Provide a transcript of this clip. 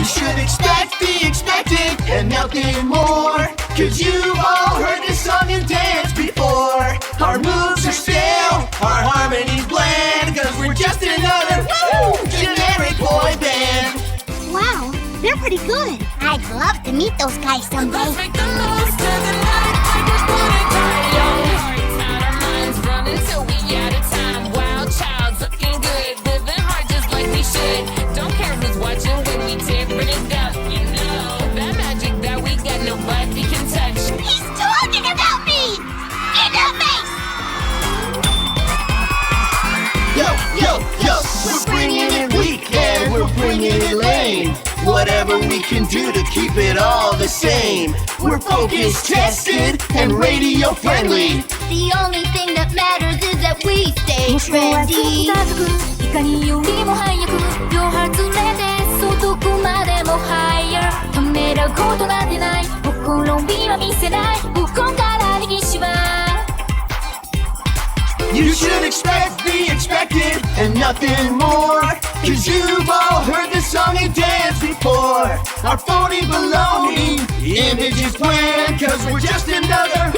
should expect the expected and nothing more. Cause you've all heard this song and dance before. Our moves are stale, our harmonies bland, cause we're just another generic boy band. Wow, they're pretty good. I'd love to meet those guys someday. Let's make the most of the night like it's wanna die young. Hearts out, our minds running till we out of time. Wild child, looking good, living hard just like we should. Don't care who's watching when we tearing it up. You know that magic that we got nobody can touch. He's talking about me! In the face! Yo, yo, yo, we're bringing it weak and we're bringing it lame. Whatever we can do to keep it all the same. We're focus tested and radio friendly. The only thing that matters is that we stay trendy. 光よりも早く両ハズレでそうどこまでも higher ためらうことなんてないほころびは見せないここから歴史は You should expect the expected and nothing more. Cause you've all heard this song and dance before. Our phony baloney image is bland, cause we're just another